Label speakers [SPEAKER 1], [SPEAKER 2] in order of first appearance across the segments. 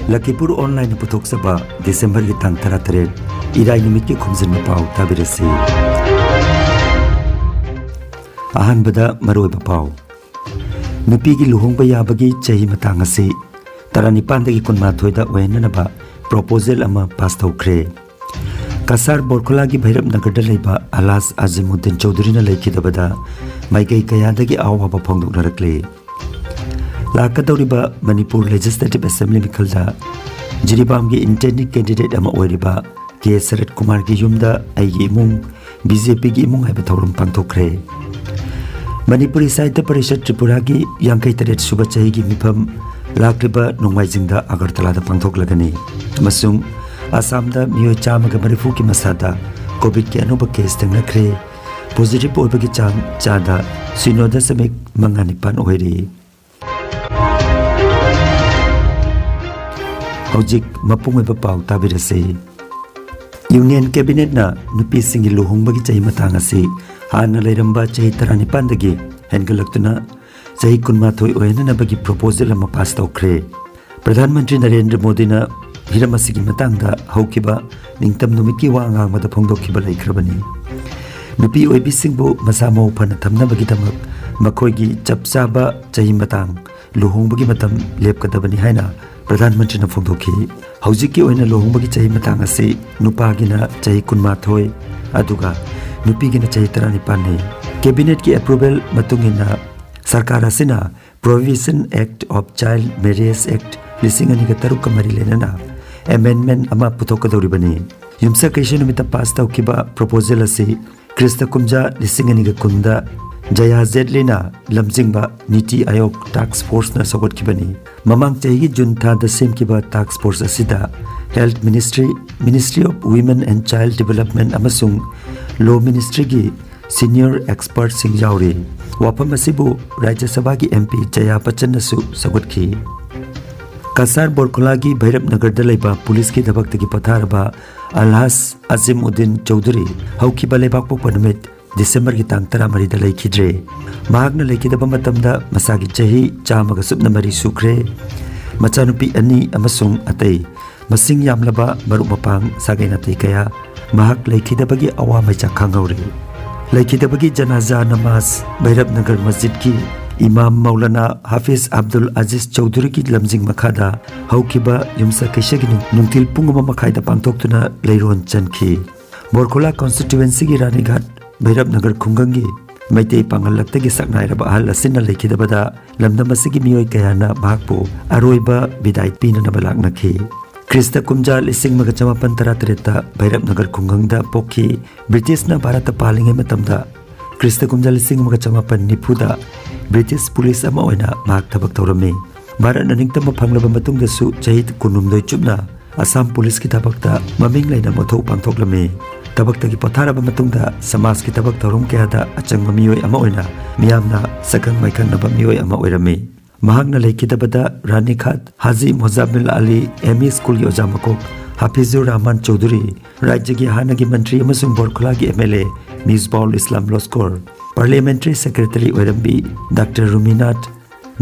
[SPEAKER 1] Lakhipuronline puthokchaba December gi tang 38 irai numit ki Khomjinba Pao tabirasi ahanbada maroiba Pao nupi gi luhongba yabagi chahi matang asi taranipan dagi kunmathoi da wenanaba proposal ama pass thokre kasar borkhola gi bhairap nagar da leiba alas azimuddin chaudhary na leikidabada maigai kaya dagi awaba phongdoknarakle lakadoriba Manipur Legislative Assembly mikhalda Jiribam gi intended candidate ama oiriba K. Sarat Kumar gi yumda aigi imung BJP gi imung haiba thorum pangthokre Manipuri Sahitya Parishad Tripura gi yankai taret suba chahi gi mifam lakriba nongmaijingda Agartala da pangthoklagani amasung Assam da miyoi chamaga marifu ki masada COVID ki anuba case tengrakre positive oibagi chang chada sinoda samik manganipan oiri Hojik mapungweba Pao tabirase Union Cabinet na nupi singi luhongbagi chahi matang asi hana leiramba chahi 35 dagi hengalaktuna chahi 12 oyananabagi proposal ama pass tokre Pradhan Mantri Narendra Modi na hiramasi matangda haukiba ningtam numiki wa angangmada phongdokhiba laikhrabani nupi oibisingbu masamo phana thamnabagi damak makhoigi chapchaba chahi matang luhongbagi matam lepkadabani haina Pradhan Mantri na phongdokhi haujiki oina luhongbagi chahi matang asi nupagina chahi 12 aduga nupigina chahi 35 ne cabinet ki approval matungina sarkar asina Provision Act of Child Marriage Act 2003 lenana amendment ama puthokadoribani yumsa kaisha numita pass tawkiba proposal asi Krista kumja 2010 Jaya Zedlina Lamjingba Niti Ayog Task Force na sagot kibani mamang chahi June tha the same kiba task force asida Health Ministry of Women and Child Development amasung Law Ministry gi senior expert sing yauri wapam asibu Rajya Sabha gi MP Jaya Bachchan na su sagot ki Kasar Borkhola gi Bhairap Nagar da leiba police ki dabak tagi patharaba Alhas Azimuddin Chaudhary haukiba leibak pokpa numit December ki tang 13 da leikidre mahakna leikidaba matamda masagi chahi chamaga supna mari sukre machanupi ani amasung atei masing yamlaba maruk mapang sagai natai kaya mahak leikidabagi awamai chakhangaure leikidabagi janaza namaz Bhairap Nagar Masjid ki Imam Maulana Hafiz Abdul Aziz Chaudhary ki lamjing makhada haukiba yumsa kaishagi nungtil pungama makhaida pangtoktuna leiron chankhi Borkhola constituency gi Ranighat Bhairap Nagar khungangi maitei pangallaktagi saknairaba ahal asina leikidabada lamdamasigi miyoi kayana bahakpo aroiba bidai pinanaba laknakhi Krista kumja 1938 Bhairap Nagar khungangda pokhi British na Bharata palingai matamda Krista kumja 1990 British police ama oina mahak thabak tawrami Bharat na ningtama phanglaba matungda su chahi 19 chupna Assam police ki thabakta maming laina mothau pangthoklami tabak-tagi patharaba matungda samas ki tabak tawrum kayada achangba miyoi ama oina miyamna sakang maikang naba miyoi ama oirami mahakna leikidabada Ranikhat Haji Mozammil Ali ME School gi ojamakok Hafizur Rahman Chaudhary Rajya gi hanagi mantri amasung Borkhola gi MLA Misbahul Islam Loskor Parliamentary Secretary oirambi Dr. Ruminat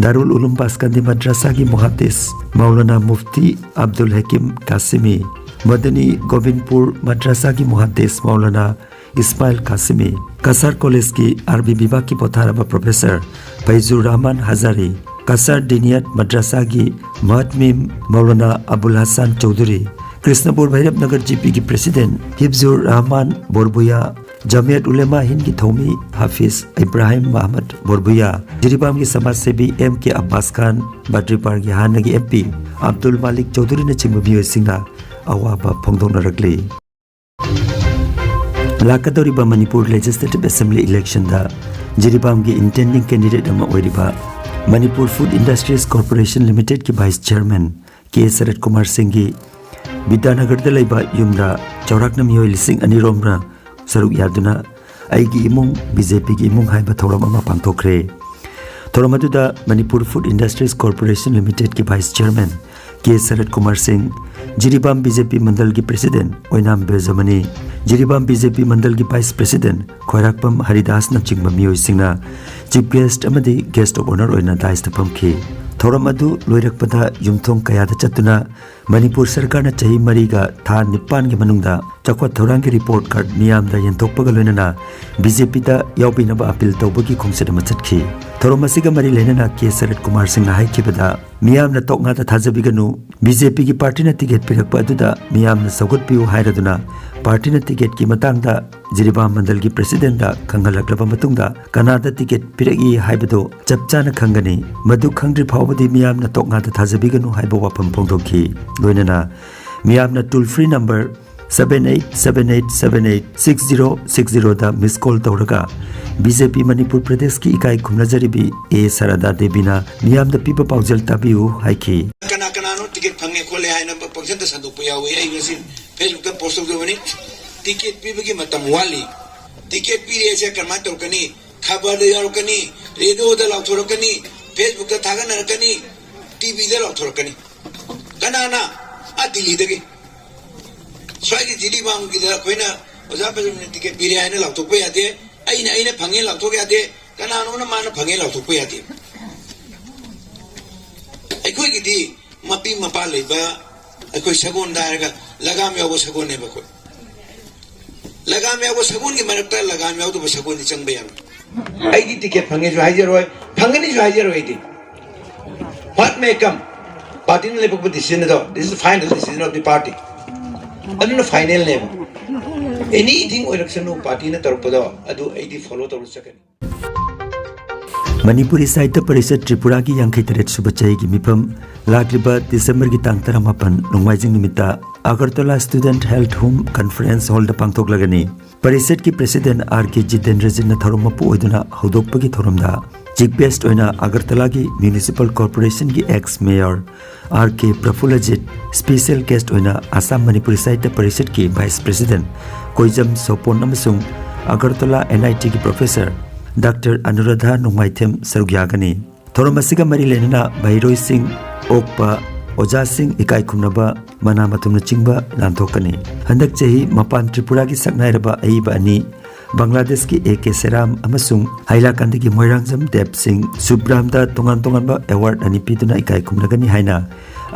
[SPEAKER 1] Darul Ulum Baskandi Madrasa gi Muhaddis Maulana Mufti Abdul Hakim Kasimi Madani Govindpur Madrasa ki Muhaddis Maulana Ismail Kasimi Kasar College ki Arbi Bibag ki Potharaba Professor Faizur Rahman Hazari Kasar Diniyat Madrasa ki Mahatmim Maulana Abul Hassan Chaudhary Krishnapur Bhairap Nagar GP ki President Hibzur Rahman Borbuya Jamiat Ulema Hind ki Thomi Hafiz Ibrahim Muhammad Borbuya Jiribam ki Samaj Sebi M K Abbas Khan Badripar ki Hanagi MP Abdul Malik Chaudhary na chingba miyoi singna awaba phongdoknarakle lakadoriba Manipur Legislative Assembly election da Jiribam gi intending candidate ama oiriba Manipur Food Industries Corporation Limited ki Vice Chairman K. Sarat Kumar Singh gi Vidanagar da leiba yumda chaurakna miyoi 2,000 saruk yaduna aigi imung BJP gi imung haiba thoram ama pangthokre thoram aduda Manipur Food Industries Corporation Limited ki Vice Chairman K. Sarat Kumar Singh Jiribam BJP Mandal ki President Oinam Bezamani Jiribam BJP Mandal ki Vice President Khairakpam Haridas na chingba miyoi singna Chief Guest amadi Guest of Honor oina dais tapamki थौरम अदु लोइरकपदा युमथोंग कयादा चतुना मणिपुर सरकारना चाही मरीगा था निपान के मनुंगदा चकवा थौरांग के report card मियामदा यंथोकपगा लोइनना BJP दा यावबिनबा appeal तौबगी खोंगसेद मचतखी थौरम असिगा मरी लेनना के शरद कुमार सिंह ना हाइखिबदा मियामना तोकंगादा थाजबिगनु बीजेपी की पार्टी ना टिकट पिरकपा अदुदा मियामना सौगतपियु हाइरदुना पार्टी ना टिकट की मतंगदा जिरिबाम मंडल की प्रेसिडेंट दा खंगलकलबा मतुंगदा Kannada ticket पिरगी हाइबदो चपचाना खंगनी मदु खंग्रि फावबदी मियामना तोकंगादा थाजबिगनु हाइबो वाफम फोंदोखी लोइनना मियामना toll free number 7878786060 दा मिस कॉल तौरगा बीजेपी मणिपुर प्रदेश की इकाई खुमनजरिबी ए सरदा देबीना मियाम द पीपल पाउजल ताबिउ हाइकी
[SPEAKER 2] कना कना नो टिकट फंगे खोले हाइना पंक्शन द संदुक पुयावे आई गसी फेसबुक द पोस्ट करबनी टिकट पीबगी मतम वाली टिकट पीरे से करमा तोरकनी खबर दे यारकनी रेडियो द लाथोरकनी फेसबुक द थागन रकनी टीवी द लाथोरकनी कना ना आ दिल्ली दगे स्वाइगी जिली बांग की द कोइना ओजा पे टिकट पीरे हाइना लाथोक पे आते अने फंगे लाथोक यादे कनानो माना फंगे लाथोक यादे अखोगी मपी मपा लेबा अखोई सगोन दारगा लगाम यावो सगोन ने बखो लगाम यावो सगोन की मरकता लगाम यावो तो सगोन चंगबे याम आईदी टिकट फंगे जो हाइजर होय फंगनी जो हाइजर होय दी व्हाट मे कम पार्टी ने लेबक डिसीजन दो this is final decision of the party अदुनो फाइनल ने एनीथिंग इलेक्शन पार्टी ने तरपदो अदु आईदी फॉलो तौर सकनी
[SPEAKER 1] मणिपुरी साहित्य परिषद त्रिपुरा की 53 सुबह चही की मिफम लाक्लिबा दिसंबर की तांग 18 नोंगमाइजिंग निमित्ता Agartala student health home conference hall द पांगथोक लगनी परिषद की प्रेसिडेंट आर के जितेंद्र जिन थोरम मपु ओइदुना हौदोकपगी थोरमदा चीफ गेस्ट ओइना अगरतला की म्युनिसिपल कॉर्पोरेशन की ex mayor R K Prafulljit special guest ओइना असम मणिपुरी साहित्य परिषद की वाइस प्रेसिडेंट कोइजम सोपोन अमसुंग अगरतला एनआईटी की प्रोफेसर डॉक्टर अनुराधा नोंगमाइथेम सरुग्यागनी थोरम असिगा मरी लेनना भैरोई सिंह ओकपा ओजा सिंह इकाई खुमनबा मना मतुमना चिंगबा लांथोकनी हंदक चही मपान त्रिपुरा की सकनाइरबा अईबा अनि बांग्लादेश की एके सेराम अमसुंग हाइलाकांदी की मोइरांगजम देव सिंह सुब्रामदा तोंगान तोंगानबा अवार्ड अनि पिदुना इकाई खुमनगनी हाइना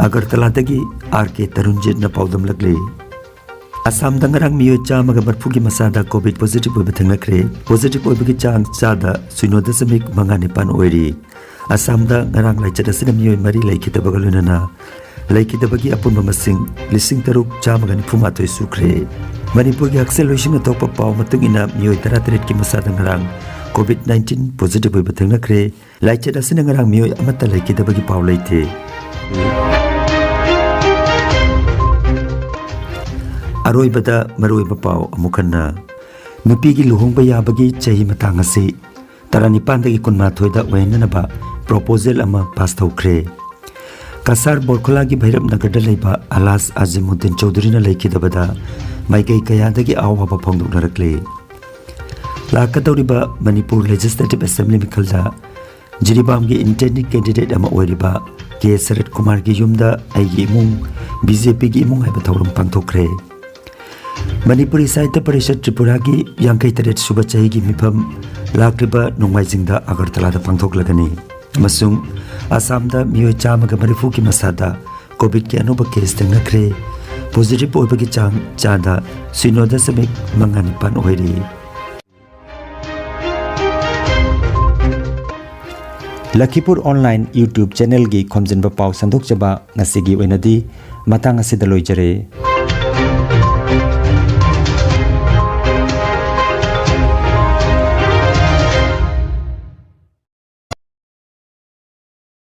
[SPEAKER 1] अगरतलादगी आर के तरुणजित न पाउदम लगले असम दंगरंग मियो चामगा बरफुगी मसादा कोविड पॉजिटिव ओइब थंगलखरे पॉजिटिव ओइबगी चांग चादा 0.5 ओइरी असम दा नरंग लाइचदसिना मियो मरी लाइखितबगा लोनना लाइखितबगी अपुनबा मसिंग लिसिंग तरुक चामगा निफुमातोय सुखरे मणिपुर की हक्सेल लोइसिंग तोप पाव मतुंगिना मियो 33 की मसादा नरंग कोविड 19 पॉजिटिव ओइब थंगलखरे लाइचदसिना नरंग मियो अमता लाइखितबगी पाव लाइथे अरोइबदा मरोइबा पाव अमुखन्ना नुपी की लुहोंगबा याबगी चाही मतंग असे 19 दगी 19 दा ओइननबा प्रपोजल अमा पास तौखरे कसार बोरखोला की भैरब नगर लेबा अलास आजिमुद्दीन चौधरी लेखिदबदा माइकई कयादगी आवाबा फोंदोकनरकले लाकदौरिबा मणिपुर लेजिस्लेटिव असेंबली मिखलदा जिरिबाम की इंटेंडिंग कैंडिडेट अमा ओइरिबा के शरद कुमार की युमदा आइगी इमुंग बीजेपी की इमुंग हाइबा थौरम पांगथोकरे मणिपुरी साहित्य परिषद त्रिपुरा की 53 सुबह चही की मिफम लाक्लिबा नोंगमाइजिंगदा अगरतलादा पांगथोकलगनी मसुंग आसामदा मियो चामगा मरिफु की मसादा कोविड के अनोबा केस थंगखरे पॉजिटिव ओइबगी चांग चादा 0.5 ओइरी लखीपुर ऑनलाइन यूट्यूब चैनल की खोमजिनबा पाव संदोकचबा ngasi gi oinadi matang asida loijare।